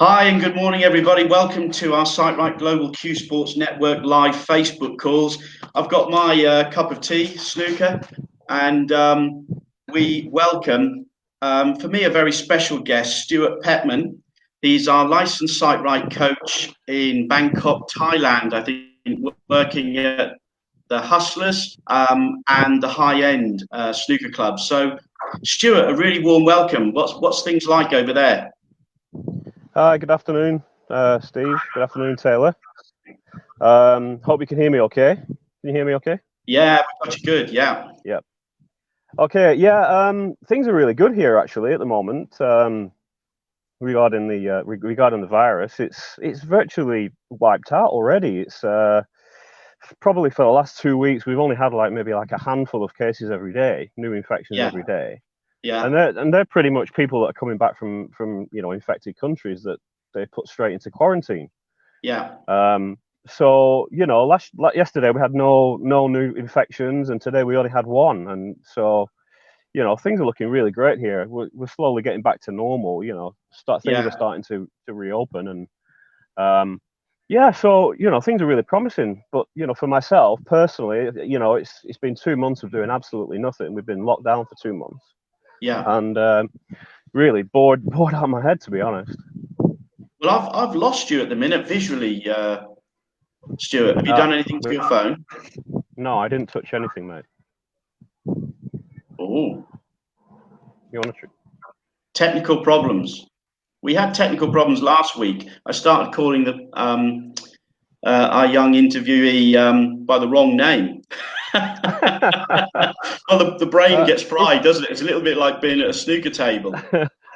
Hi and good morning, everybody. Welcome to our SightRight Global Q Sports Network live Facebook calls. I've got my cup of tea, snooker, and we welcome, for me, a very special guest, Stuart Pettman. He's our licensed SightRight coach in Bangkok, Thailand, I think, working at the Hustlers and the high-end snooker clubs. So, Stuart, a really warm welcome. What's things like over there? Hi, good afternoon, Steve. Good afternoon, Taylor. Hope you can hear me okay. Can you hear me okay? Yeah, we got you good, yeah. Yeah. Okay, yeah, things are really good here, actually, at the moment. Regarding the virus, it's virtually wiped out already. It's probably for the last 2 weeks, we've only had maybe a handful of cases every day, new infections every day. Yeah. And they're pretty much people that are coming back from infected countries that they put straight into quarantine. Yeah. So yesterday we had no new infections, and today we only had one, and so things are looking really great here. We're slowly getting back to normal. Things are starting to reopen, and so things are really promising. But for myself personally, it's been 2 months of doing absolutely nothing. We've been locked down for 2 months. Yeah. And really bored out of my head, to be honest. Well, I've lost you at the minute visually, Stuart. Have you done anything to your phone? No, I didn't touch anything, mate. Oh. You want to? Technical problems. We had technical problems last week. I started calling our young interviewee by the wrong name. Well, the brain gets fried, doesn't it? It's a little bit like being at a snooker table.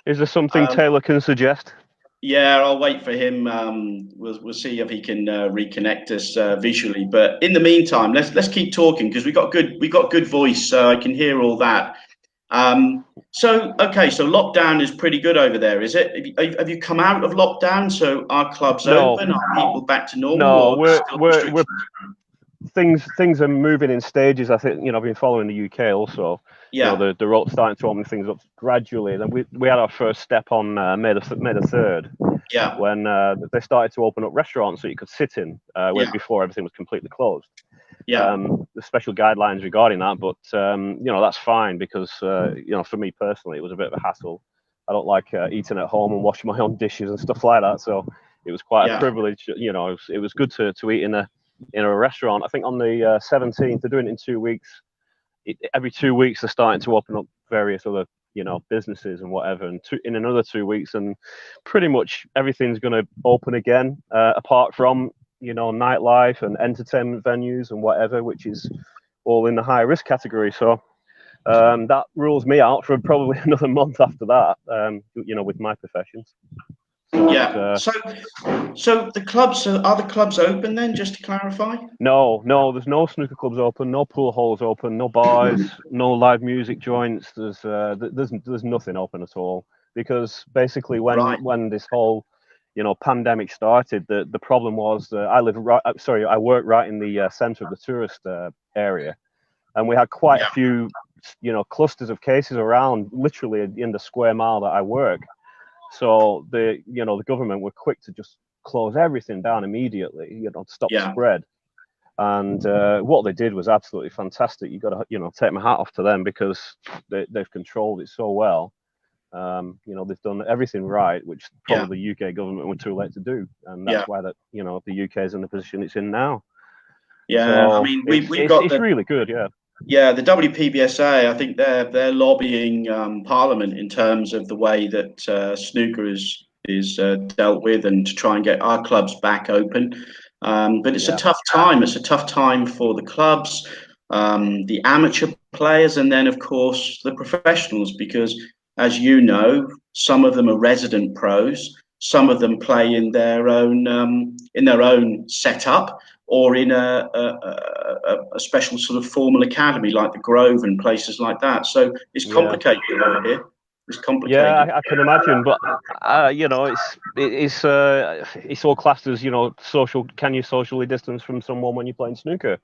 Is there something Taylor can suggest? Yeah, I'll wait for him. We'll see if he can reconnect us visually. But in the meantime, let's keep talking because we got good voice, so I can hear all that. So lockdown is pretty good over there, is it? Have you come out of lockdown? So are clubs open? Are people back to normal? No, things are moving in stages. I think I've been following the UK also. Yeah. The ropes starting to open things up gradually. Then we had our first step on May the 3rd. Yeah. When they started to open up restaurants that you could sit in, where before everything was completely closed. Yeah. The special guidelines regarding that, but that's fine because for me personally, it was a bit of a hassle. I don't like eating at home and washing my own dishes and stuff like that. So it was quite a privilege. It was good to eat in a restaurant. I think on the 17th, they're doing it in 2 weeks. Every 2 weeks, they're starting to open up various other businesses and whatever. And in another 2 weeks, and pretty much everything's going to open again, apart from nightlife and entertainment venues and whatever, which is all in the high risk category. So that rules me out for probably another month after that. With my professions. So the clubs are the clubs open then? Just to clarify. No, there's no snooker clubs open, no pool halls open, no bars, no live music joints. There's nothing open at all because basically when this whole pandemic started, the problem was that I work right in the center of the tourist area, and we had quite a few clusters of cases around literally in the square mile that I work. So the government were quick to just close everything down immediately, to stop the spread. And what they did was absolutely fantastic. You got to take my hat off to them because they've controlled it so well. They've done everything right, which probably the UK government were too late to do, and that's why the UK is in the position it's in now. Yeah, so I mean it's really good. Yeah. Yeah, the WPBSA, I think they're lobbying Parliament in terms of the way that snooker is dealt with, and to try and get our clubs back open. But it's a tough time. It's a tough time for the clubs, the amateur players, and then of course the professionals, because as you know, some of them are resident pros. Some of them play in their own setup, or in a special sort of formal academy like the Grove and places like that. So it's complicated over here. It's complicated. Yeah, I can imagine, but it's all classed as social. Can you socially distance from someone when you're playing snooker?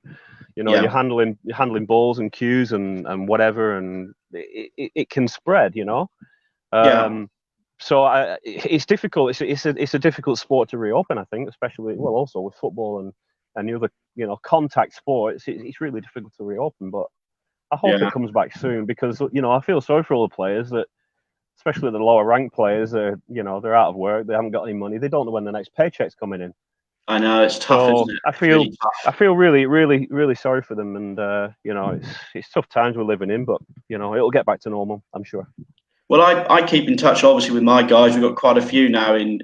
You're handling balls and cues and whatever, and it can spread. it's difficult. It's a difficult sport to reopen, I think, especially also with football and the other contact sports. It's really difficult to reopen, but I hope it comes back soon because I feel sorry for all the players that, especially the lower ranked players, they're out of work, they haven't got any money, they don't know when the next paycheck's coming in. I know it's tough, isn't it? I feel really, really, really sorry for them, and it's tough times we're living in, but it'll get back to normal, I'm sure. Well, I keep in touch, obviously, with my guys. We've got quite a few now in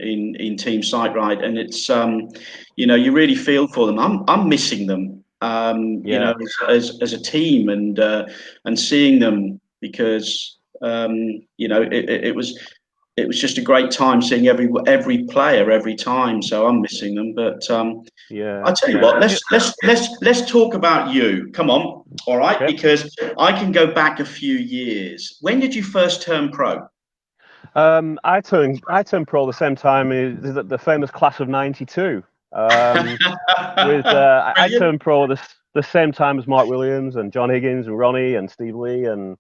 Team SightRight, and it's you really feel for them. I'm missing them, as a team, and seeing them because it was just a great time seeing every player every time. So I'm missing them, but I tell you what, let's talk about you. Come on, all right, because I can go back a few years. When did you first turn pro? I turned pro the same time as the famous class of '92. I turned pro the same time as Mark Williams and John Higgins and Ronnie and Steve Lee and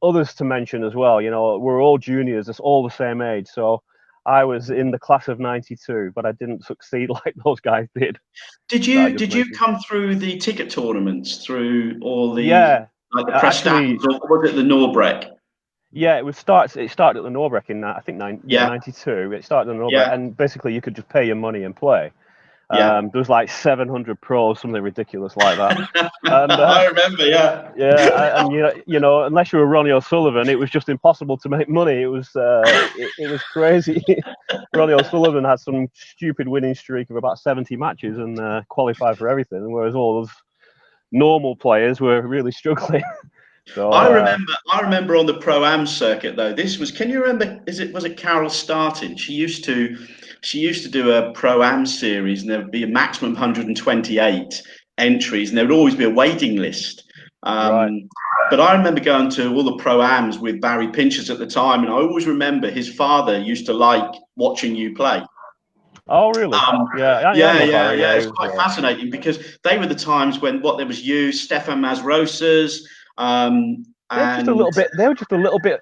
others to mention as well. We're all juniors, it's all the same age. So I was in the class of '92, but I didn't succeed like those guys did. Did you come through the ticket tournaments, through all the like the press stations, or was it the Norbreck? Yeah, it started at the Norbreck in I think '92. It started at the Norbreck, and basically you could just pay your money and play. There was like 700 pros, something ridiculous like that. And, I remember, and unless you were Ronnie O'Sullivan, it was just impossible to make money. It was crazy. Ronnie O'Sullivan had some stupid winning streak of about 70 matches and qualified for everything, whereas all those normal players were really struggling. So, I remember on the Pro-Am circuit though. Can you remember? Was it Carol Startin? She used to do a Pro-Am series, and there would be a maximum 128 entries, and there would always be a waiting list. But I remember going to all the Pro-Ams with Barry Pinchers at the time, and I always remember his father used to like watching you play. Oh, really? It's quite fascinating because they were the times when there was you, Stefan Masrosas. They were just a little bit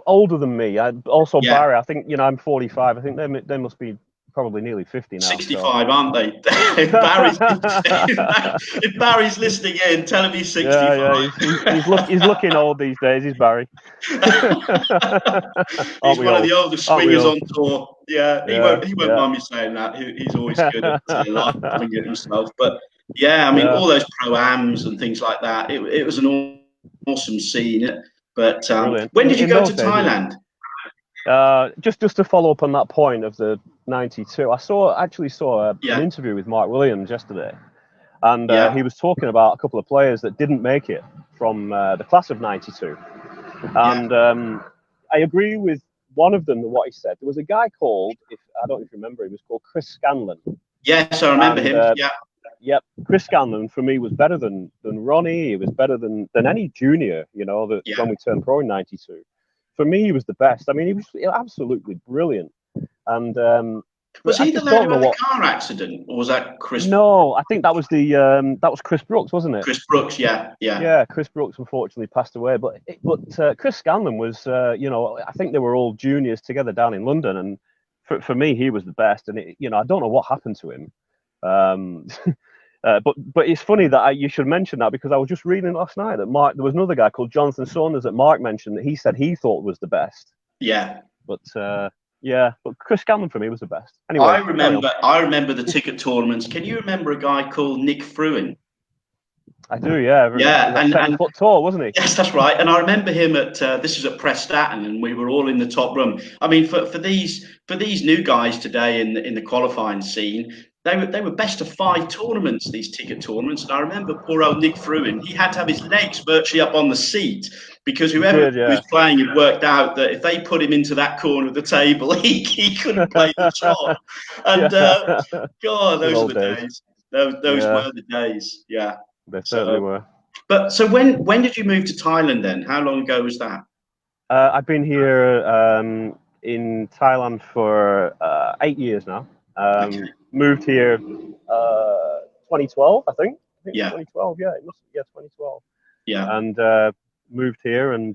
older than me. Barry. I think I'm 45. I think they must be probably nearly 50 now. 65, aren't they? if Barry's listening in, tell him he's 65. He's looking old these days. He's Barry. He's one of the oldest swingers on tour. Yeah, he won't mind me saying that. He's always good at laughing at himself. But all those Pro-Ams and things like that. It was an awesome scene. But when did you go to Thailand? Just to follow up on that point of the '92, I actually saw an interview with Mark Williams yesterday, and he was talking about a couple of players that didn't make it from the class of '92, and I agree with one of them. What he said, there was a guy called, I don't even remember, he was called Chris Scanlon. Yes, I remember him. Yep, Chris Scanlon for me was better than Ronnie. He was better than any junior, when we turned pro in '92. For me, he was the best. I mean, he was absolutely brilliant. And was he the lad who had the car accident, or was that Chris? No, I think that was Chris Brooks, wasn't it? Chris Brooks, yeah. Yeah, Chris Brooks unfortunately passed away, but Chris Scanlon was, I think they were all juniors together down in London, and for me, he was the best. And I don't know what happened to him. But it's funny that you should mention that, because I was just reading last night that there was another guy called Jonathan Saunders that Mark mentioned that he said he thought was the best. Yeah. But Chris Scanlon for me was the best. Anyway, I remember the ticket tournaments. Can you remember a guy called Nick Fruin? I do, yeah. Yeah, and 10 foot tall, wasn't he? Yes, that's right. And I remember him this was at Prestatyn, and we were all in the top room. I mean, for these new guys today in the qualifying scene, they were best of 5 tournaments, these ticket tournaments. And I remember poor old Nick Fruin, he had to have his legs virtually up on the seat, because whoever was playing had worked out that if they put him into that corner of the table, he couldn't play the shot. And God, those were the days. Those were the days. Yeah. They certainly were. But so when did you move to Thailand then? How long ago was that? I've been here in Thailand for 8 years now. Moved here 2012, I think. Yeah. 2012. Yeah, it must be 2012. Yeah. And moved here and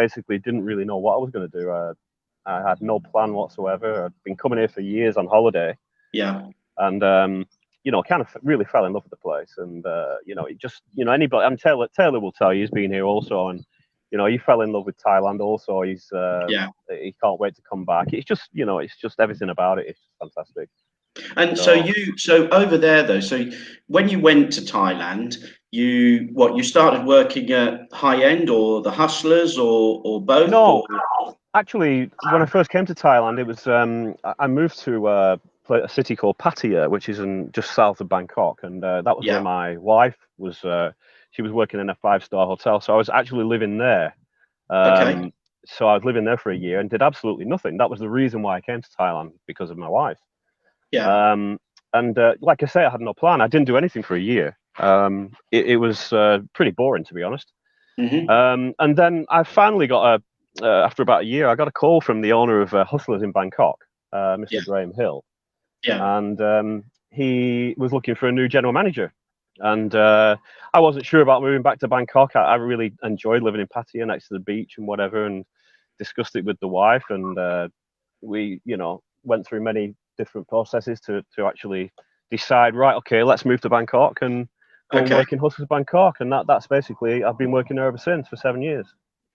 basically didn't really know what I was going to do. I had no plan whatsoever. I'd been coming here for years on holiday. Yeah. And, you know, kind of really fell in love with the place. And, you know, it just, you know, anybody, and Taylor will tell you, he's been here also. And, you know, he fell in love with Thailand also. He can't wait to come back. It's just, you know, it's just everything about it. It's fantastic. And so over there though, so when you went to Thailand, you started working at High End or the Hustlers or both? No, actually, when I first came to Thailand, it was I moved to a city called Pattaya, which is just south of Bangkok, and that was where my wife was. She was working in a 5-star hotel, so I was actually living there. Okay. So I was living there for a year and did absolutely nothing. That was the reason why I came to Thailand, because of my wife. Yeah. And like I say, I had no plan. I didn't do anything for a year. It was pretty boring, to be honest. Mm-hmm. And then I finally got after about a year, I got a call from the owner of Hustlers in Bangkok, Mr. Graham Hill. Yeah. And he was looking for a new general manager. And I wasn't sure about moving back to Bangkok. I really enjoyed living in Pattaya next to the beach and whatever, and discussed it with the wife. And we, you know, went through many different processes to actually decide, right, okay, let's move to Bangkok and go and work in Hustlers Bangkok. And that's basically, I've been working there ever since for 7 years.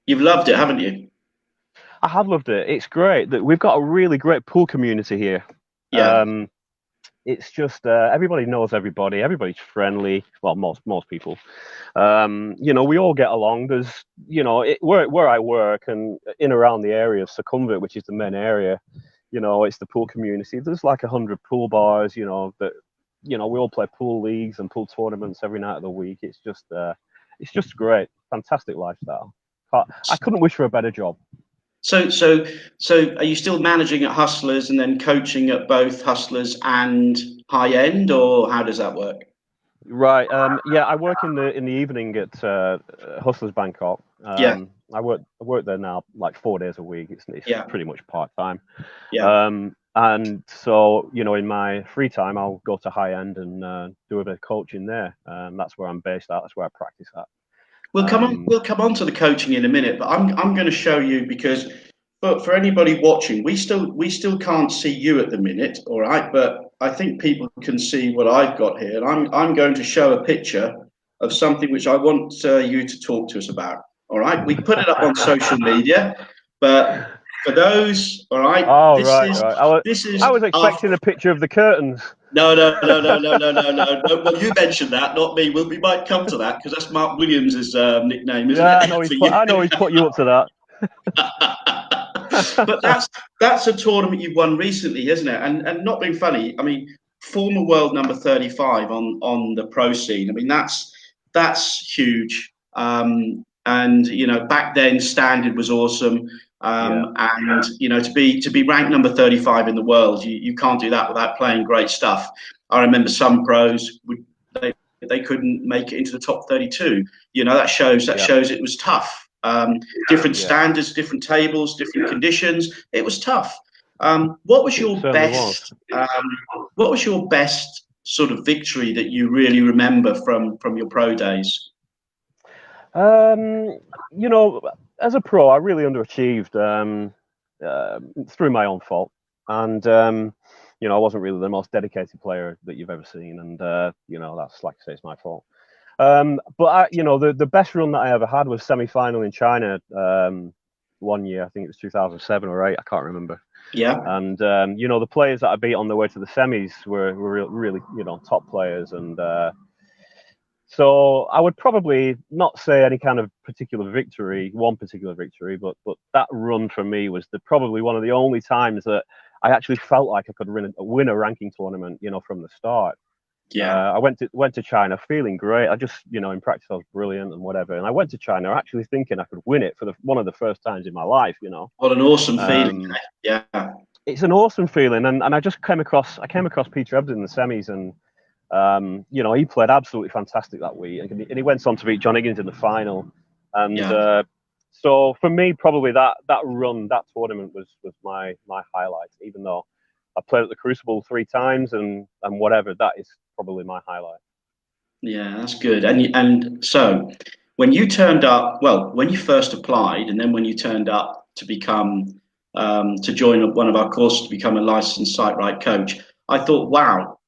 You've loved it, haven't you? I have loved it. It's great. We've got a really great pool community here. Yeah. It's just everybody knows everybody. Everybody's friendly. Well, most people. You know, we all get along. There's, you know, where I work and in around the area of Sukhumvit, which is the main area. You know, it's the pool community. There's like 100 pool bars. You know that. You know, we all play pool leagues and pool tournaments every night of the week. It's just great, fantastic lifestyle. I couldn't wish for a better job. So are you still managing at Hustlers and then coaching at both Hustlers and High End, or how does that work? Right. Yeah, I work in the evening at Hustlers Bangkok. I work there now like 4 days a week. It's pretty much part time. Yeah. And so, you know, in my free time, I'll go to High End and do a bit of coaching there. That's where I'm based at. That's where I practice at. We'll come on to the coaching in a minute, but I'm going to show you, because for anybody watching, we still can't see you at the minute, all right? But I think people can see what I've got here, and I'm going to show a picture of something which I want you to talk to us about. All right, we put it up on social media, but for those, all right. Oh, right. I was expecting a picture of the curtains. No. Well, you mentioned that, not me. We might come to that, because that's Mark Williams' nickname, isn't it? I know he's put you up to that. But that's a tournament you've won recently, isn't it? And not being funny, I mean, former world number 35 on the pro scene. I mean, that's huge. And you know, back then standard was awesome. And you know, to be ranked number 35 in the world, you can't do that without playing great stuff. I remember some pros they couldn't make it into the top 32. You know, that shows it was tough. Different standards, different tables, different conditions. It was tough. What was your best? What was your best sort of victory that you really remember from your pro days? You know, as a pro, I really underachieved through my own fault, and you know, I wasn't really the most dedicated player that you've ever seen, and you know, that's, like I say, it's my fault. But you know, the best run that I ever had was semi-final in China 1 year. I think it was 2007 or 8. I can't remember. Yeah. And you know, the players that I beat on the way to the semis were really, you know, top players, and so I would probably not say any kind of one particular victory, but that run for me was probably one of the only times that I actually felt like I could win a ranking tournament, you know, from the start. Yeah. I went to China feeling great. I just, you know, in practice I was brilliant and whatever. And I went to China actually thinking I could win it for one of the first times in my life, you know. What an awesome feeling. Yeah. It's an awesome feeling. And I just came across Peter Ebdon in the semis, and you know, he played absolutely fantastic that week, and he went on to beat John Higgins in the final. And so for me, probably that run, that tournament was my highlight. Even though I played at the Crucible 3 times and whatever, that is probably my highlight. Yeah, that's good. And so when you turned up, well, when you first applied, and then when you turned up to become to join one of our courses to become a licensed SightRight coach, I thought, wow,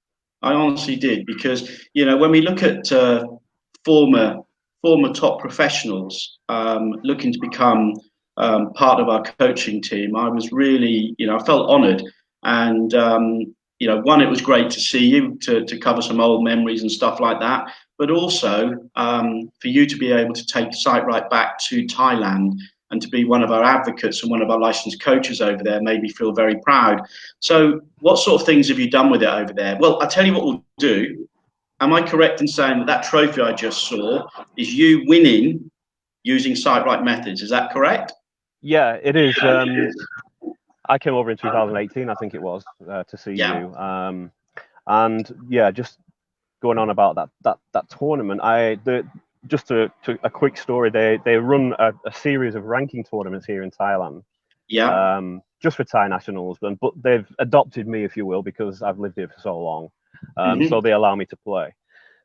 I honestly did, because when we look at former top professionals looking to become part of our coaching team, I was really, I felt honoured, and one, it was great to see you to cover some old memories and stuff like that, but also for you to be able to take SightRight back to Thailand and to be one of our advocates and one of our licensed coaches over there made me feel very proud. So what sort of things have you done with it over there? Well, I'll tell you what we'll do. Am I correct in saying that that trophy I just saw is you winning using SightRight methods? Is that correct? Yeah, it is. I came over in 2018, I think it was, to see you. And yeah, just going on about that tournament, just a quick story. They run a series of ranking tournaments here in Thailand. Yeah. Just for Thai nationals, but they've adopted me, if you will, because I've lived here for so long. So they allow me to play.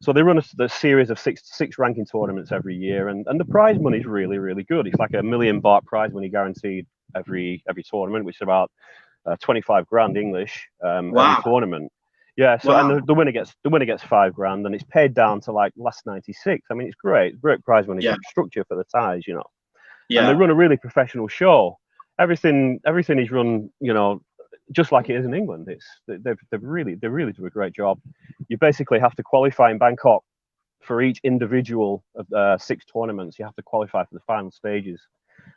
So they run a series of six ranking tournaments every year, and the prize money is really, really good. It's like $1 million baht money guaranteed every tournament, which is about 25 grand English every tournament. Yeah, so and the winner gets 5 grand, and it's paid down to like last 96. I mean, it's great prize money structure for the Thais, Yeah. And they run a really professional show. Everything is run, just like it is in England. They really do a great job. You basically have to qualify in Bangkok for each individual of 6 tournaments. You have to qualify for the final stages.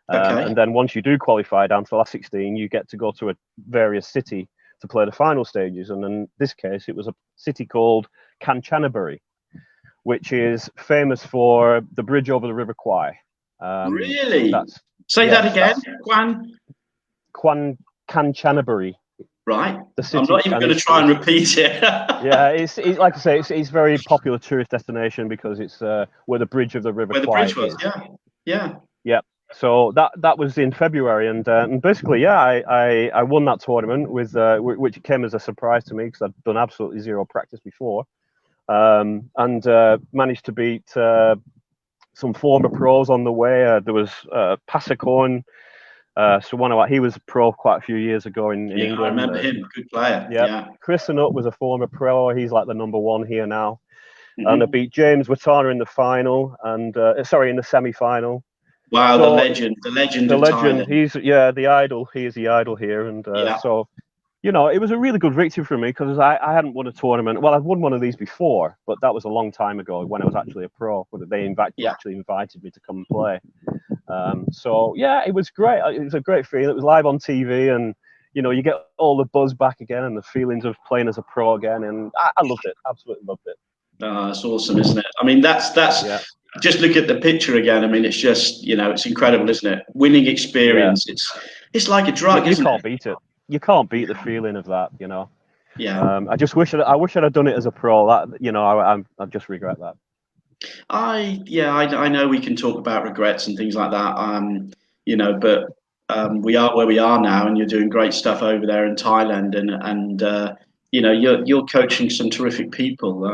And then once you do qualify down to the last 16, you get to go to a various city to play the final stages. And in this case, it was a city called Kanchanaburi, which is famous for the bridge over the River Kwai. Really? Say that again. Kanchanaburi. Right. I'm not even going to try and repeat it. Yeah, it's like I say, it's very popular tourist destination because it's where the bridge of the River Kwai is. Yeah. So that was in February, and basically, I won that tournament with which came as a surprise to me because I'd done absolutely zero practice before, and managed to beat some former pros on the way. There was Pasakon. So he was a pro quite a few years ago in England. I remember him, good player. Yeah. Chris Anut was a former pro. He's like the #1 here now. And I beat James Watana in the final, and in the semi-final. Wow, so, the legend. Thailand. He's the idol. He is the idol here, and so it was a really good victory for me because I hadn't won a tournament. Well, I'd won one of these before, but that was a long time ago when I was actually a pro. But they actually invited me to come and play. So it was great. It was a great feeling. It was live on TV, and you get all the buzz back again and the feelings of playing as a pro again. And I loved it. Absolutely loved it. That's awesome, isn't it? I mean, that's just look at the picture again. I mean, it's just it's incredible, isn't it? Winning experience. Yeah. It's like a drug. You can't beat it. You can't beat the feeling of that. Yeah. I just wish I'd done it as a pro. That I just regret that. I know we can talk about regrets and things like that. But we are where we are now, and you're doing great stuff over there in Thailand, and you're coaching some terrific people.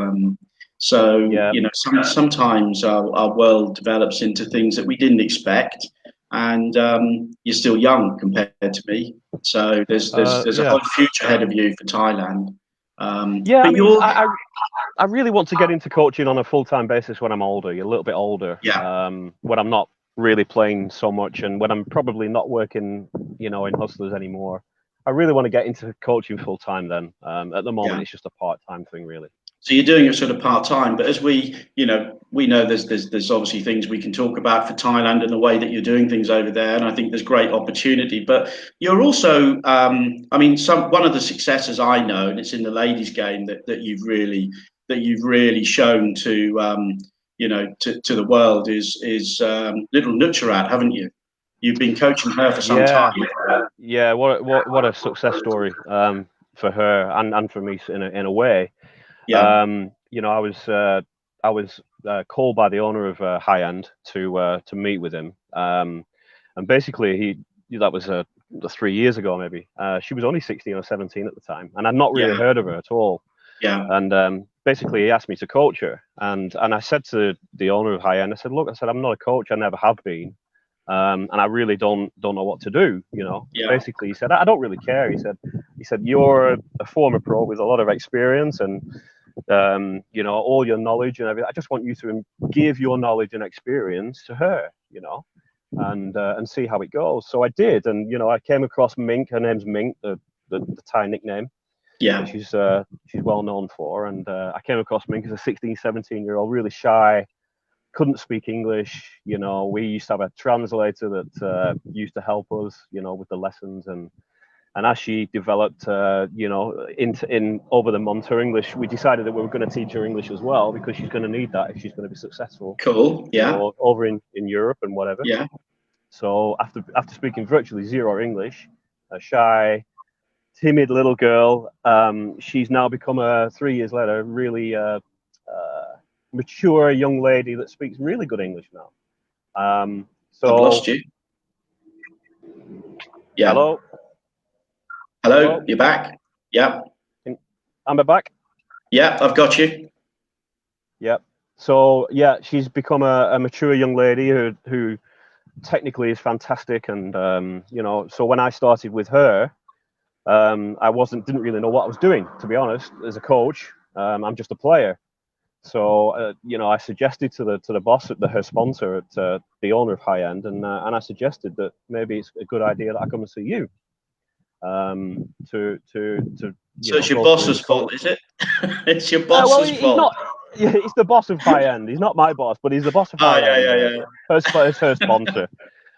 Sometimes our world develops into things that we didn't expect, and you're still young compared to me. So there's a whole future ahead of you for Thailand. I really want to get into coaching on a full-time basis when I'm older, a little bit older. Yeah. When I'm not really playing so much, and when I'm probably not working, in Hustlers anymore. I really want to get into coaching full-time then. At the moment, it's just a part-time thing, really. So you're doing it sort of part-time, but as we know there's obviously things we can talk about for Thailand and the way that you're doing things over there, and I think there's great opportunity. But you're also, one of the successes I know, and it's in the ladies' game that you've really shown to the world is little Nutcharut, haven't you? You've been coaching her for some time. Yeah, what a success story for her and for me in a way. Yeah. I was called by the owner of High End to meet with him, and basically that was 3 years ago maybe. She was only 16 or 17 at the time, and I'd not really heard of her at all. Yeah. And basically he asked me to coach her, and I said to the owner of High End, I said, look, I said, I'm not a coach, I never have been, and I really don't know what to do, you know. Yeah. Basically he said, I don't really care. He said you're a former pro with a lot of experience, and you know, all your knowledge and everything, I just want you to give your knowledge and experience to her, you know, and see how it goes. So I did, and you know, I came across Mink. Her name's Mink, the Thai nickname. Yeah. She's well known for, and I came across Mink as a 16, 17-year-old, really shy, couldn't speak English. You know, we used to have a translator that used to help us, you know, with the lessons, and as she developed, you know, in over the months, her English, we decided that we were going to teach her English as well, because she's going to need that if she's going to be successful. Cool. Yeah. You know, over in Europe and whatever. Yeah. So after speaking virtually zero English, a shy, timid little girl, she's now become 3 years later, really mature young lady that speaks really good English now. So I've lost you. Yeah. Hello. You're back. Yeah. Am I back? Yeah, I've got you. Yep. So yeah, she's become a mature young lady who technically is fantastic, and you know, so when I started with her, I didn't really know what I was doing, to be honest. As a coach, I'm just a player. So you know, I suggested to the boss her sponsor at the owner of High End, and I suggested that maybe it's a good idea that I come and see you. So it's your boss's fault, is it? It's your boss's fault. Yeah, he's the boss of High End. He's not my boss, but he's the boss of High End. Yeah. It's her sponsor.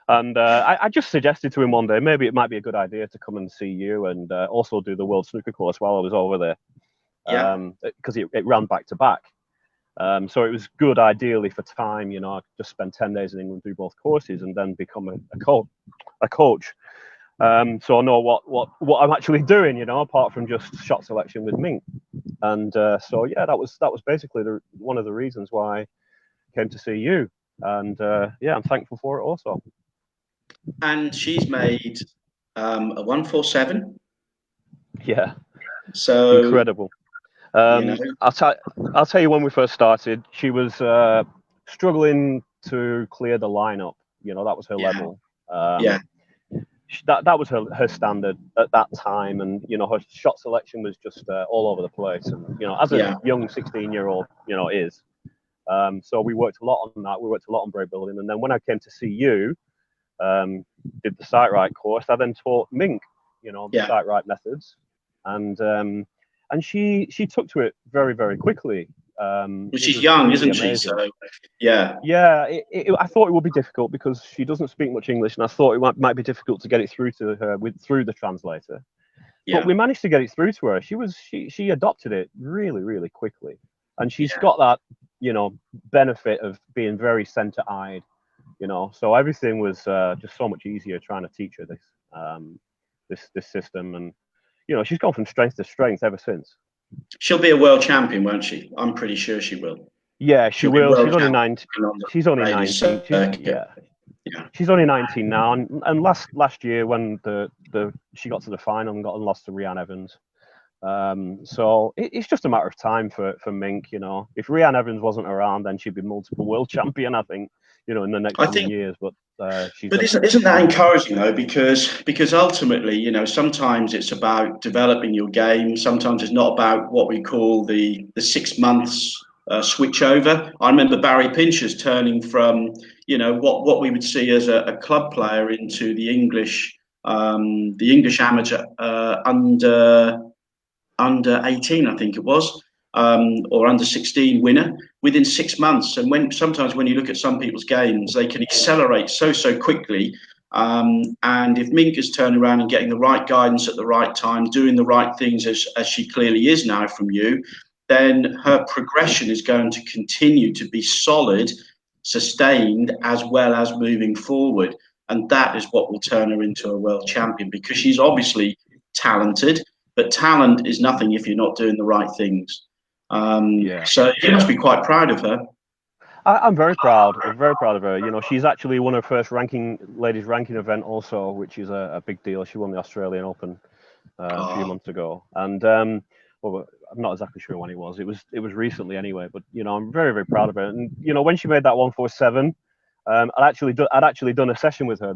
And I just suggested to him one day, maybe it might be a good idea to come and see you, and also do the World Snooker course while I was over there. Because it ran back to back. So it was good, ideally, for time. You know, I could just spend 10 days in England, do both courses, and then become a coach. So I know what I'm actually doing, you know, apart from just shot selection with Mink. And so yeah, that was basically one of the reasons why I came to see you. And yeah, I'm thankful for it also. And she's made a 147. Yeah. So incredible. You know. I'll tell you, when we first started, she was struggling to clear the lineup. You know, that was her level. That was her standard at that time, and you know, her shot selection was just all over the place. And you know, as a young 16-year-old, you know, is. So we worked a lot on that. We worked a lot on break building, and then when I came to see you, did the SightRight course, I then taught Mink, you know, the SightRight methods, and she took to it very, very quickly. Well, she's young, isn't amazing. She? So, yeah. Yeah, I thought it would be difficult because she doesn't speak much English, and I thought it might be difficult to get it through to her through the translator. Yeah. But we managed to get it through to her. She adopted it really, really quickly, and she's got that, you know, benefit of being very center-eyed, you know. So everything was just so much easier trying to teach her this system, and you know, she's gone from strength to strength ever since. She'll be a world champion, won't she? I'm pretty sure she will. Yeah, she will. She's only 19. She's only 19. She's only 19 now. And last year, when she got to the final and got lost to Rhian Evans. So it's just a matter of time for Mink. You know, if Rhian Evans wasn't around, then she'd be multiple world champion, I think. You know, in the next few years. But isn't that encouraging though? Because ultimately, you know, sometimes it's about developing your game. Sometimes it's not about what we call the 6 months switch over. I remember Barry Pincher's turning from, you know, what we would see as a club player into the English amateur under 18, I think it was. Or under 16 winner within 6 months. And sometimes when you look at some people's games, they can accelerate so quickly. And if Mink is turning around and getting the right guidance at the right time, doing the right things as she clearly is now from you, then her progression is going to continue to be solid, sustained, as well as moving forward. And that is what will turn her into a world champion, because she's obviously talented, but talent is nothing if you're not doing the right things. So you must be quite proud of her. I'm very proud. I'm very proud of her. You know, she's actually won her first ladies ranking event also, which is a big deal. She won the Australian Open a few months ago, and I'm not exactly sure when it was. It was recently anyway. But I'm very, very proud of her. And when she made that 147, I'd actually done a session with her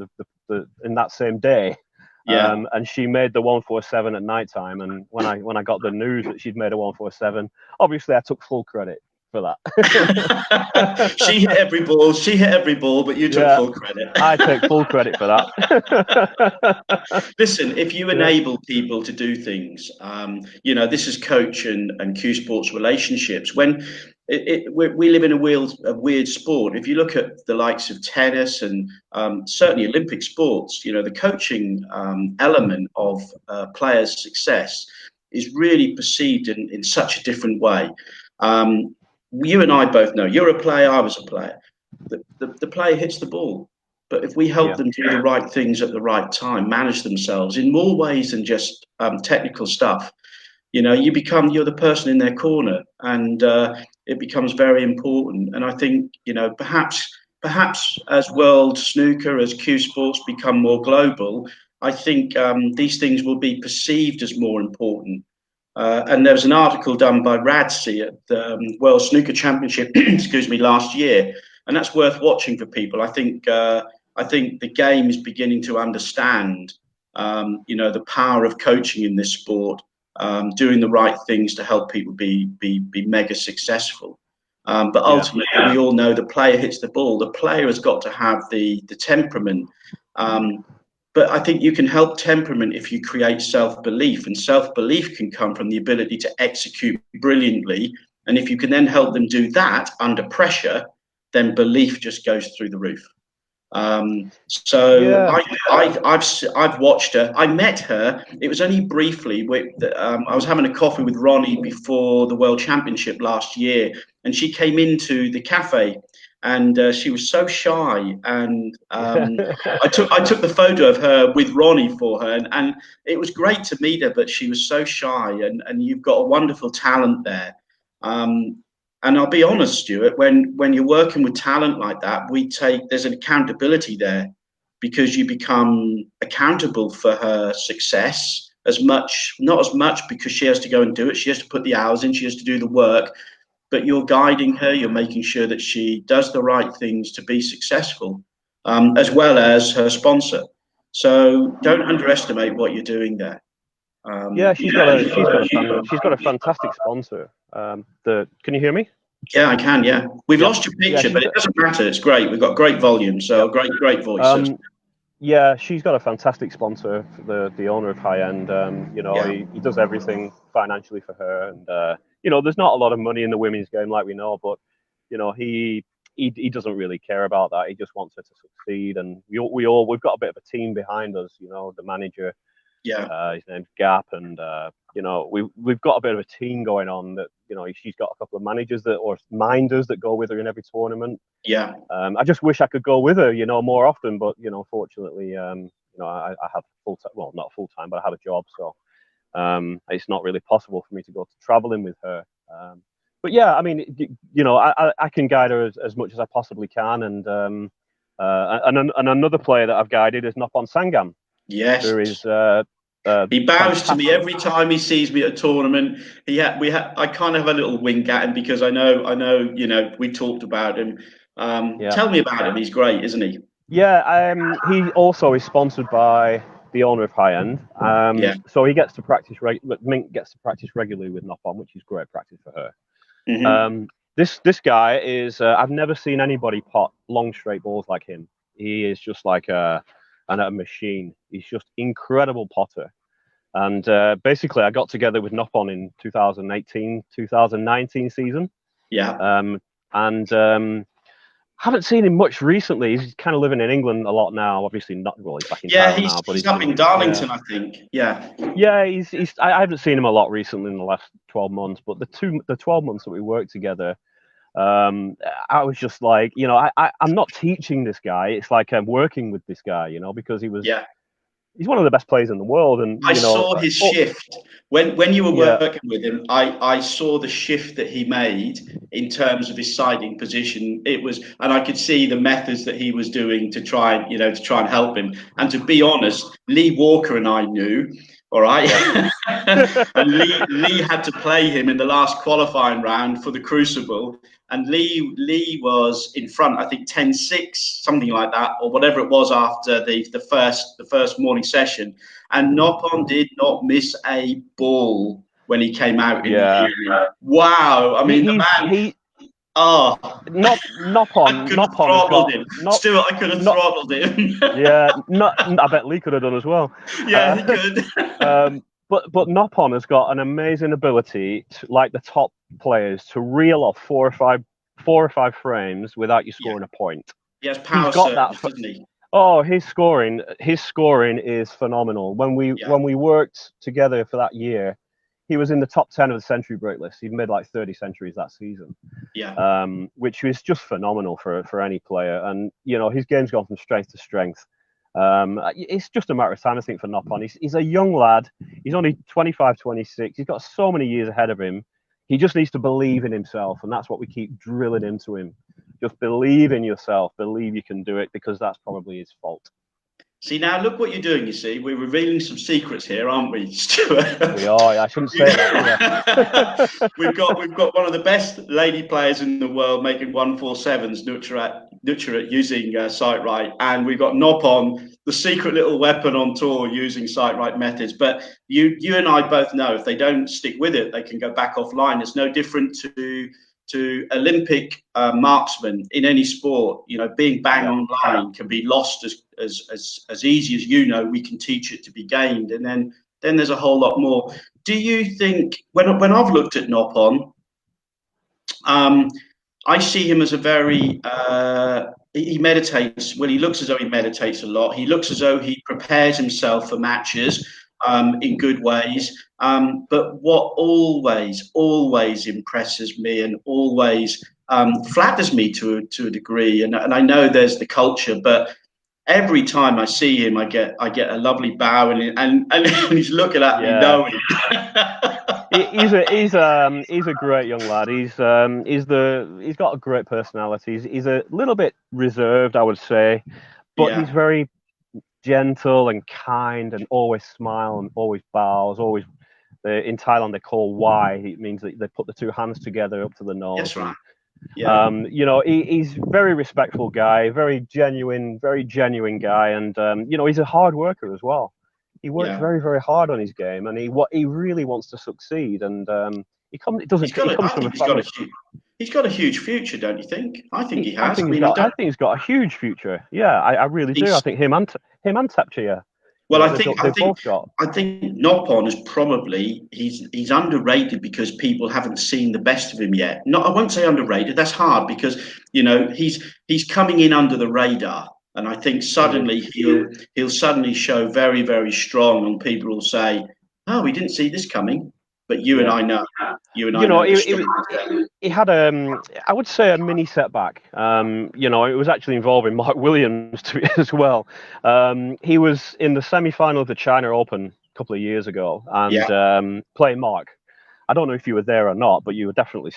in that same day. Yeah. And she made the 147 at night time. And when I got the news that she'd made a 147, obviously I took full credit for that. She hit every ball, but you took full credit. I take full credit for that. Listen, if you enable people to do things, this is coach and Q Sports relationships. When we live in a weird sport. If you look at the likes of tennis and certainly Olympic sports, the coaching element of players' success is really perceived in such a different way. You and I both know, you're a player, I was a player. The player hits the ball. But if we help them do the right things at the right time, manage themselves in more ways than just technical stuff, you're the person in their corner, and it becomes very important. And I think, perhaps as world snooker, as Q Sports become more global, I think these things will be perceived as more important. And there was an article done by Radsi at the World Snooker Championship, excuse me, last year, and that's worth watching for people. I think the game is beginning to understand, the power of coaching in this sport, doing the right things to help people be mega successful. But ultimately, we all know the player hits the ball. The player has got to have the temperament. But I think you can help temperament if you create self-belief, and self-belief can come from the ability to execute brilliantly. And if you can then help them do that under pressure, then belief just goes through the roof. I've watched her. I met her. It was only briefly. I was having a coffee with Ronnie before the World Championship last year, and she came into the cafe, and she was so shy. And I took the photo of her with Ronnie for her, and it was great to meet her. But she was so shy, and you've got a wonderful talent there. And I'll be honest, Stuart, when you're working with talent like that, there's an accountability there, because you become accountable for her success not as much because she has to go and do it. She has to put the hours in, she has to do the work, but you're guiding her, you're making sure that she does the right things to be successful, as well as her sponsor. So don't underestimate what you're doing there. She's got a fantastic sponsor. Can you hear me? Yeah, I can. Yeah, we've lost your picture, but it doesn't matter. It's great. We've got great volume, so great voice. She's got a fantastic sponsor, the owner of High End. He does everything financially for her, and there's not a lot of money in the women's game, like we know, but he doesn't really care about that. He just wants her to succeed, and we've got a bit of a team behind us. The manager. His name's Gap, and we've got a bit of a team going on that she's got a couple of managers or minders that go with her in every tournament. I just wish I could go with her more often, but fortunately I have full time, well, not full time, but I have a job, so it's not really possible for me to go to traveling with her. But I mean, I can guide her as much as I possibly can, and another player that I've guided is Noppon Saengkham. Yes, who is he bows to me every time he sees me at a tournament. I kind of have a little wink at him, because I know we talked about him. Tell me about him. He's great, isn't he? He also is sponsored by the owner of High End. So he gets to practice. Mink gets to practice regularly with Noppon, which is great practice for her. Mm-hmm. This guy is. I've never seen anybody pot long straight balls like him. He is just like a machine. He's just incredible potter. And basically, I got together with Noppon in 2018-2019 season. Haven't seen him much recently. He's kind of living in England a lot now. Obviously, not really back in Thailand now. But he's up in Darlington, I think. I haven't seen him a lot recently in the last 12 months. But the 12 months that we worked together, I was just like, I'm not teaching this guy. It's like I'm working with this guy, because he was. He's one of the best players in the world, and I saw his shift when you were working with him. I saw the shift that he made in terms of his siding position. And I could see the methods that he was doing to try and help him. And to be honest, Lee Walker and I knew All right. And Lee had to play him in the last qualifying round for the Crucible. And Lee was in front, I think 10-6, something like that, or whatever it was after the first morning session. And Noppon did not miss a ball when he came out in the evening. Wow. I mean, the man. Noppon. I could have throttled him. Stuart, I could have throttled him. Yeah, I bet Lee could have done as well. Yeah, he could. But Noppon has got an amazing ability, like the top players, to reel off four or five frames without you scoring a point. He has power surge, doesn't he? Oh, his scoring is phenomenal. When we worked together for that year, he was in the top 10 of the century break list. He made like 30 centuries that season. Yeah. Which was just phenomenal for any player. And, you know, his game's gone from strength to strength. It's just a matter of time, I think, for Noppon. He's a young lad. He's only 25, 26. He's got so many years ahead of him. He just needs to believe in himself. And that's what we keep drilling into him. Just believe in yourself. Believe you can do it, because that's probably his fault. See, now look what you're doing, you see. We're revealing some secrets here, aren't we, Stuart? We are. I shouldn't say that. Yeah. We've got one of the best lady players in the world making 147s, Nutcharut, using SightRight. And we've got Noppon, the secret little weapon on tour, using SightRight methods. But you and I both know if they don't stick with it, they can go back offline. It's no different to Olympic marksmen in any sport. You know, being bang online can be lost as easy as, you know, we can teach it to be gained. And then there's a whole lot more. Do you think, when I've looked at Noppon, I see him as a very, he meditates. Well, he looks as though he meditates a lot. He looks as though he prepares himself for matches in good ways. But what always impresses me and always flatters me to a degree, and I know there's the culture, but every time I see him, I get a lovely bow, and he's looking at me knowing. He's a great young lad. He's got a great personality. He's a little bit reserved, I would say, but he's very gentle and kind, and always smile and always bows. Always, in Thailand they call wai. It means that they put the two hands together up to the nose. That's right. Yeah. You know, he's a very respectful guy, very genuine guy, and you know, he's a hard worker as well. He works very, very hard on his game, and he really wants to succeed. And he's got a huge future, don't you think? I think he has. I think he's got a huge future. Yeah, I really do. I think him and Tapchia. Well, I think Noppon is probably he's underrated because people haven't seen the best of him yet. I won't say underrated. That's hard because, you know, he's coming in under the radar, and I think suddenly he'll suddenly show very, very strong, and people will say, "Oh, we didn't see this coming." But you and I know. You know, he had I would say a mini setback. You know, it was actually involving Mark Williams as well. He was in the semi-final of the China Open a couple of years ago, and playing Mark. I don't know if you were there or not, but you were definitely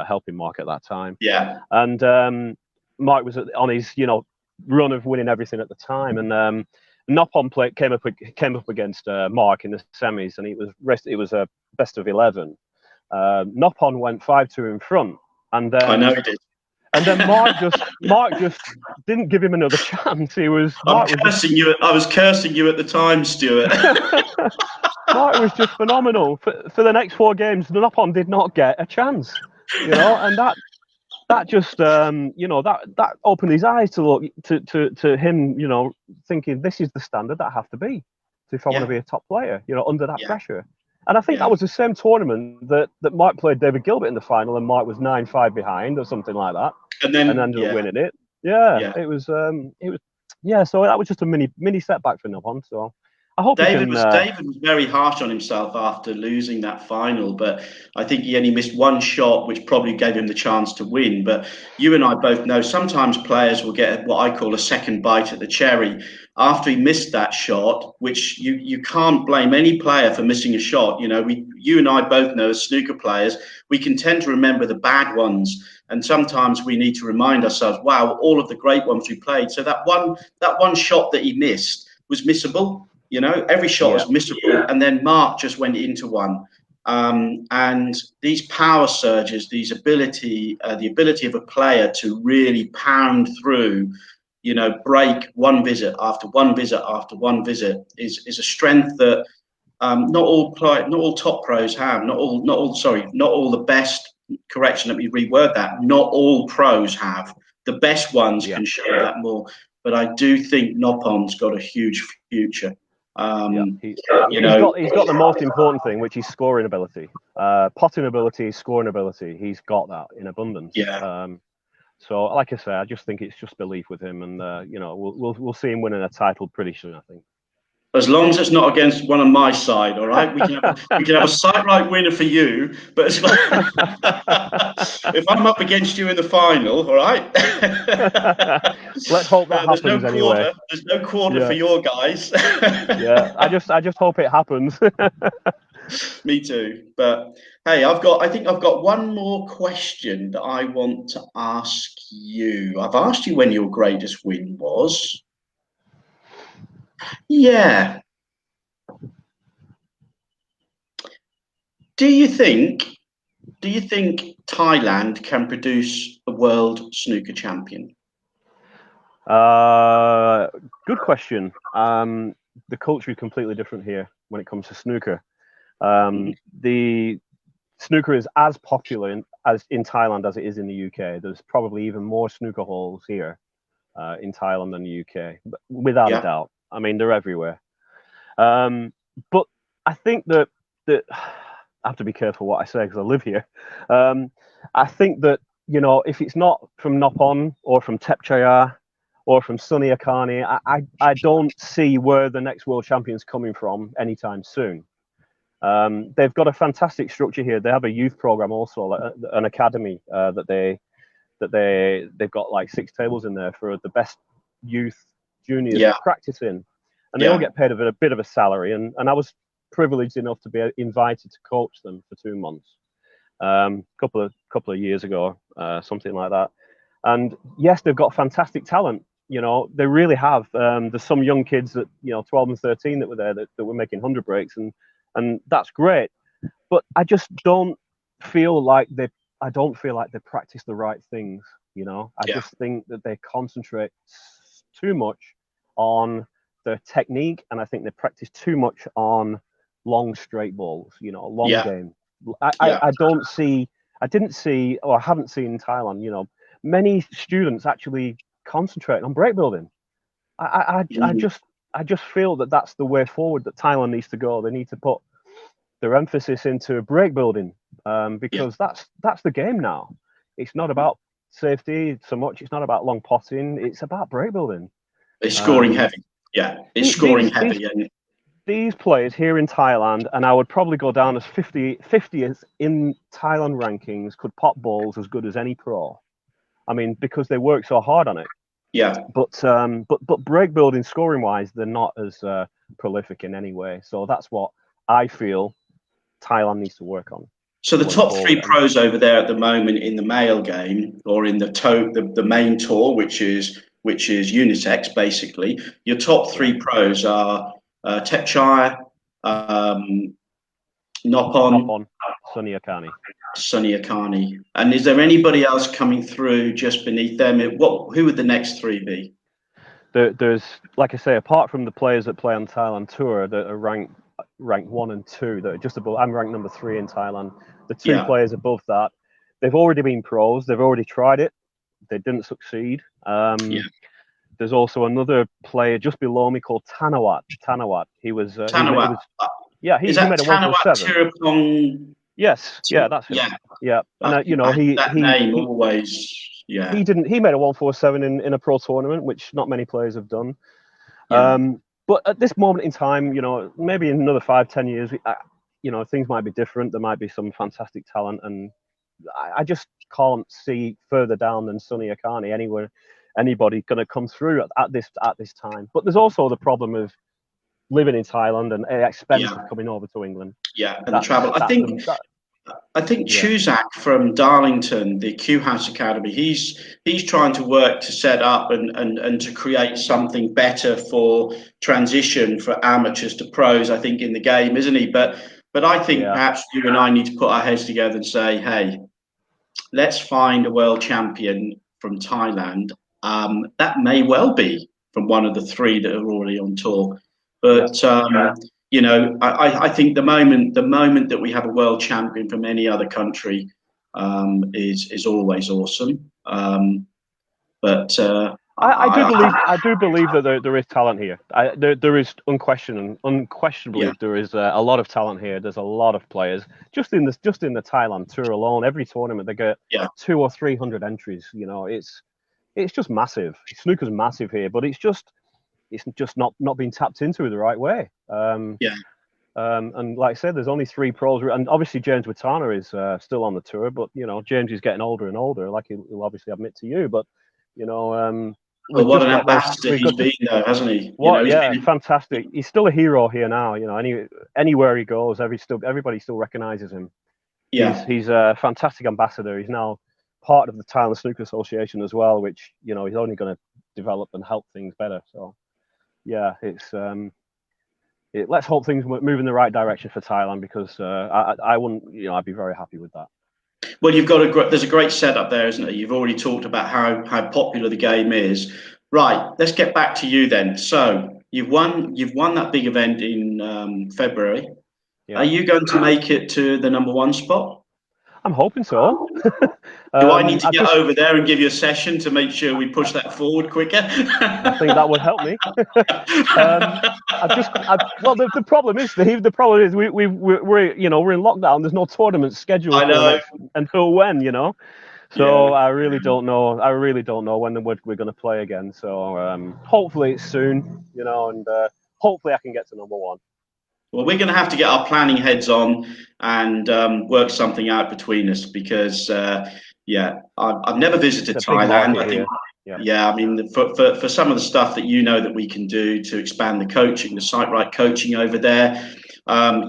helping Mark at that time. Yeah. And Mark was on his, you know, run of winning everything at the time, and Noppon came up against Mark in the semis, and it was a best of 11. Noppon went 5-2 in front, and then I know he did. And then Mark just didn't give him another chance. I was cursing you at the time, Stuart. Mark was just phenomenal for the next 4 games. Noppon did not get a chance, you know, and that just you know, that opened his eyes to look to him, you know, thinking this is the standard that I have to be if I want to be a top player, you know, under that pressure. And I think that was the same tournament that Mark played David Gilbert in the final, and Mark was 9-5 behind or something like that, and ended up winning it. It was so that was just a mini setback for Noppon. So I hope David was very harsh on himself after losing that final, but I think he only missed one shot, which probably gave him the chance to win. But you and I both know sometimes players will get what I call a second bite at the cherry after he missed that shot, which you can't blame any player for missing a shot. You know, you and I both know as snooker players, we can tend to remember the bad ones, and sometimes we need to remind ourselves, wow, all of the great ones we played. So that one shot that he missed was missable. You know, every shot was missable, and then Mark just went into one. And these power surges, the ability of a player to really pound through, you know, break one visit after one visit after one visit is a strength that not all top pros have. Not all the best. Correction, let me reword that. Not all pros have. The best ones can show that more. But I do think Noppon's got a huge future. He's got the most important thing, which is scoring ability, potting ability, scoring ability. He's got that in abundance. Yeah. So, like I say, I just think it's just belief with him, and you know, we'll see him winning a title pretty soon, I think. As long as it's not against one on my side, all right. We can have a SightRight winner for you, but if I'm up against you in the final, all right. Let's hope that happens anyway. There's no quarter for your guys. I just hope it happens. Me too. But hey, I think I've got one more question that I want to ask you. I've asked you when your greatest win was. Yeah. Do you think Thailand can produce a world snooker champion? Good question. The culture is completely different here when it comes to snooker. The snooker is as popular in Thailand as it is in the UK. There's probably even more snooker halls here in Thailand than the UK, without a doubt. I mean, they're everywhere. But I think that I have to be careful what I say because I live here. I think that, you know, if it's not from Noppon or from Tepchaya or from Sunny Akani, I don't see where the next world champion's coming from anytime soon. They've got a fantastic structure here. They have a youth program also, an academy they've got like 6 tables in there for the best youth juniors practicing, and they all get paid a bit of a salary. And I was privileged enough to be invited to coach them for 2 months, couple of years ago, something like that. And yes, they've got fantastic talent. You know, they really have. There's some young kids that, you know, 12 and 13 that were there that were making 100 breaks, and that's great. But I just don't feel like they practice the right things. You know, I just think that they concentrate too much on their technique, and I think they practice too much on long straight balls. You know, long game. I didn't see, or I haven't seen in Thailand, you know, many students actually concentrate on break building. I just feel that that's the way forward that Thailand needs to go. They need to put their emphasis into break building, because that's the game now. It's not about safety so much. It's not about long potting. It's about break building. It's scoring heavy. Yeah, it's scoring heavy. These players here in Thailand, and I would probably go down as 50th in Thailand rankings, could pop balls as good as any pro. I mean, because they work so hard on it. Yeah. But break building, scoring wise, they're not as prolific in any way. So that's what I feel Thailand needs to work on. So the top 3 pros over there at the moment in the male game, or in the main tour, which is unisex basically. Your top 3 pros are Tepchaya, Noppon, Sunny Akani. And is there anybody else coming through just beneath them? Who would the next 3 be? There's, like I say, apart from the players that play on Thailand Tour that are ranked 1 and 2, that are just above. I'm ranked number 3 in Thailand. The 2 players above that, they've already been pros. They've already tried it. They didn't succeed. There's also another player just below me called Tanawat. He was Tanawat. He made a 147. Yes, that's him. Yeah. And you know, that name always. Yeah. He made a 147 in a pro tournament, which not many players have done. But at this moment in time, you know, maybe in another 5-10 years, you know, things might be different. There might be some fantastic talent, and I just can't see further down than Sunny Akani anybody going to come through at this time. But there's also the problem of living in Thailand and expense of coming over to England. Yeah, and the travel. I think I think Chuzak from Darlington, the Q House Academy, he's trying to work to set up and to create something better for transition for amateurs to pros, I think, in the game, isn't he? But I think perhaps you and I need to put our heads together and say, hey, let's find a world champion from Thailand. That may well be from one of the three that are already on tour. But you know, I think the moment that we have a world champion from any other country is always awesome. I do believe that there is talent here. There is unquestionably there is a lot of talent here. There's a lot of players just in the Thailand tour alone. Every tournament they get 200 or 300 entries. You know, it's just massive. Snooker's massive here, but it's just not being tapped into the right way. And like I said, there's only 3 pros, and obviously James Watana is still on the tour, but you know James is getting older and older, like he'll obviously admit to you. But you know, well, what an ambassador he's been, though, hasn't he? Fantastic. He's still a hero here now. You know, anywhere he goes, everybody still recognises him. Yeah, he's a fantastic ambassador. He's now part of the Thailand Snooker Association as well, which you know he's only going to develop and help things better. So yeah, it's let's hope things move in the right direction for Thailand, because I wouldn't, you know, I'd be very happy with that. Well, there's a great setup there, isn't it? You've already talked about how popular the game is. Right, let's get back to you then. So you've won that big event in February. Yeah. Are you going to make it to the #1 spot? I'm hoping so. Do I need to get over there and give you a session to make sure we push that forward quicker? I think that would help me. Well, the problem is, Steve. The problem is we're in lockdown. There's no tournament scheduled. I know. Until when, you know. So I really don't know. I really don't know when we're going to play again. So hopefully it's soon, you know, and hopefully I can get to #1. Well, we're going to have to get our planning heads on and work something out between us, because, I've never visited Thailand. I think, I mean, for some of the stuff that you know that we can do to expand the coaching, the SightRight coaching over there,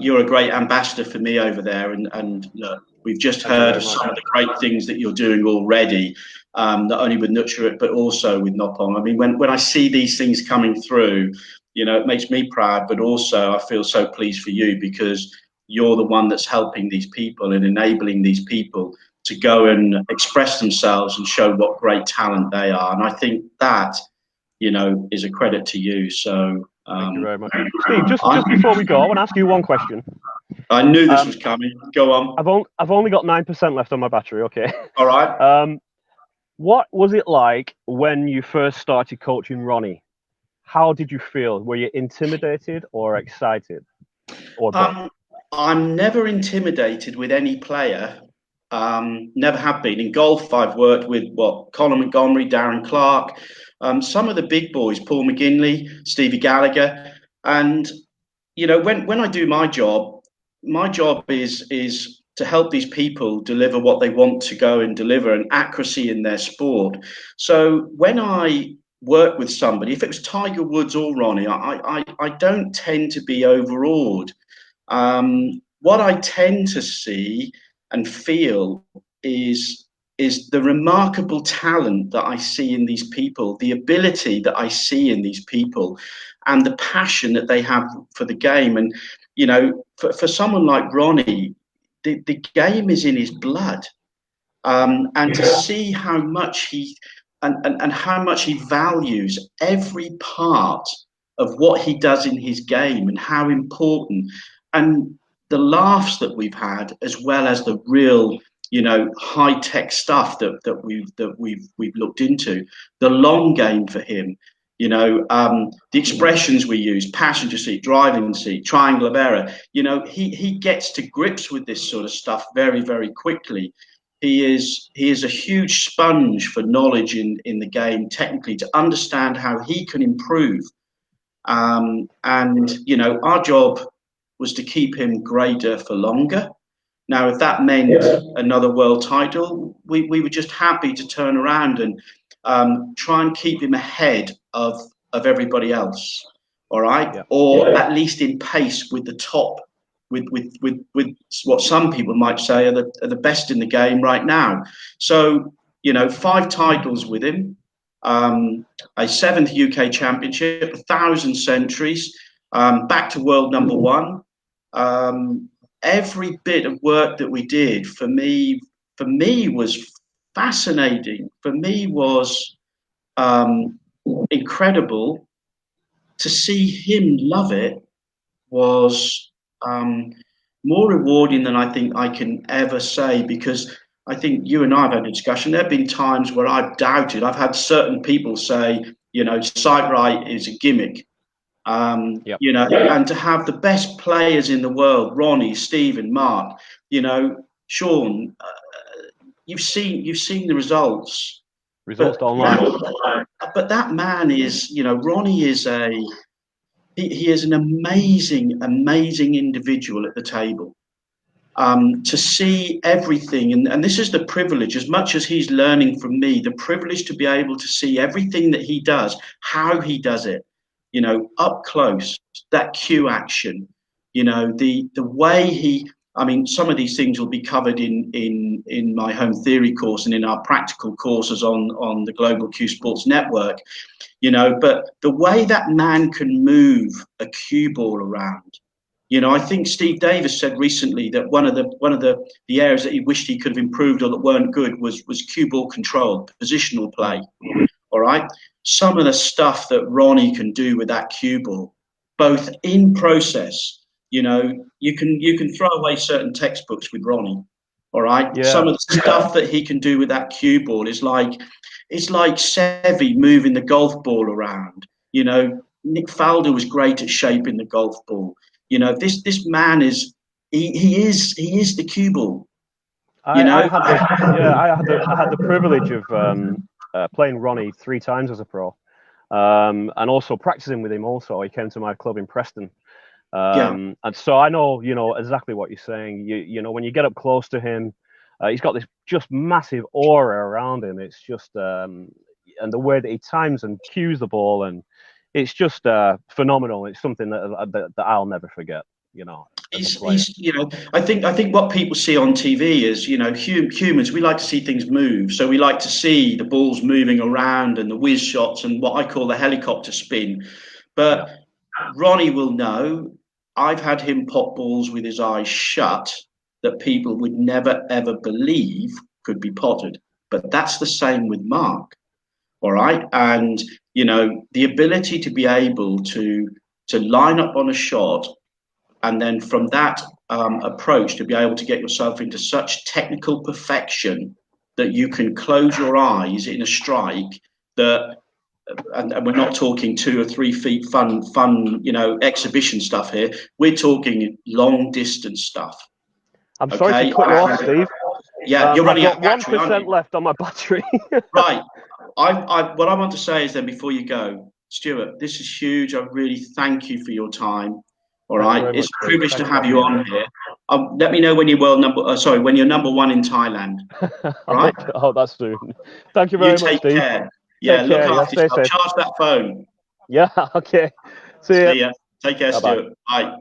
you're a great ambassador for me over there. And look, we've just heard of some of the great things that you're doing already, not only with Nutcharut, but also with Noppon. I mean, when I see these things coming through, you know, it makes me proud, but also I feel so pleased for you, because you're the one that's helping these people and enabling these people to go and express themselves and show what great talent they are. And I think that, you know, is a credit to you. So thank you very much. Steve, just before we go, I want to ask you one question. I knew this was coming. Go on. I've only got 9% left on my battery. Okay. All right. What was it like when you first started coaching Ronnie? How did you feel? Were you intimidated or excited? Or both? I'm never intimidated with any player. Never have been. In golf, I've worked with Colin Montgomery, Darren Clark, some of the big boys, Paul McGinley, Stevie Gallagher. And, you know, when I do my job is to help these people deliver what they want to go and deliver, and accuracy in their sport. So when I work with somebody, if it was Tiger Woods or Ronnie, I don't tend to be overawed. What I tend to see and feel is the remarkable talent that I see in these people, the ability that I see in these people, and the passion that they have for the game. And, you know, for someone like Ronnie, the game is in his blood. And to see how much he and how much he values every part of what he does in his game, and how important, and the laughs that we've had, as well as the real, you know, high-tech stuff that we've looked into, the long game for him, you know, the expressions we use, passenger seat, driving seat, triangle of error, you know, he gets to grips with this sort of stuff very, very quickly. He is a huge sponge for knowledge in the game, technically, to understand how he can improve. And, you know, our job was to keep him greater for longer. Now, if that meant another world title, we were just happy to turn around and try and keep him ahead of everybody else. All right. Or at least in pace with the top with what some people might say are the best in the game right now. So, 5 titles with him, a 7th UK championship, 1,000 centuries, back to world number 1. Every bit of work that we did for me was fascinating. For me was incredible. To see him love it was more rewarding than I think I can ever say, because I think you and I have had a discussion. There have been times where I've doubted. I've had certain people say, SightRight is a gimmick. Yep. And to have the best players in the world, Ronnie, Stephen, Mark, Sean, you've seen the results. Results don't lie. But that man is, Ronnie is he is an amazing, amazing individual at the table. To see everything, and this is the privilege, as much as he's learning from me, the privilege to be able to see everything that he does, how he does it, up close, that cue action, the way he, some of these things will be covered in my home theory course and in our practical courses on the Global Cue Sports Network, but the way that man can move a cue ball around. I think Steve Davis said recently that one of the areas that he wished he could have improved or that weren't good was cue ball control, positional play. All right. Some of the stuff that Ronnie can do with that cue ball, both in process, you can throw away certain textbooks with Ronnie. All right. Yeah. Some of the stuff that he can do with that cue ball is like Seve moving the golf ball around. Nick Faldo was great at shaping the golf ball. This man is he is the cue ball. I had the privilege of playing Ronnie 3 times as a pro, and also practicing with him. Also, he came to my club in Preston, and so I know exactly what you're saying. When you get up close to him, he's got this just massive aura around him. It's just and the way that he times and cues the ball, and it's just phenomenal. It's something that I'll never forget. I think what people see on TV is, humans, we like to see things move. So we like to see the balls moving around and the whiz shots and what I call the helicopter spin. But Ronnie will know, I've had him pop balls with his eyes shut that people would never, ever believe could be potted. But that's the same with Mark. All right. And, the ability to be able to line up on a shot, and then from that approach to be able to get yourself into such technical perfection that you can close your eyes in a strike that, and we're not talking 2 or 3 feet fun, exhibition stuff here. We're talking long distance stuff. I'm sorry to cut you off, Steve. Yeah, you're running out of battery. 1% left on my battery. Right. What I want to say is then, before you go, Stuart, this is huge. I really thank you for your time. All right, it's a privilege to have you on here. Let me know when you're when you're number 1 in Thailand. Right? Oh, that's soon. Thank you very much, Steve. Take care. Yeah, look after yourself. Charge that phone. Yeah. Okay. See ya. Take care, Stuart. Bye.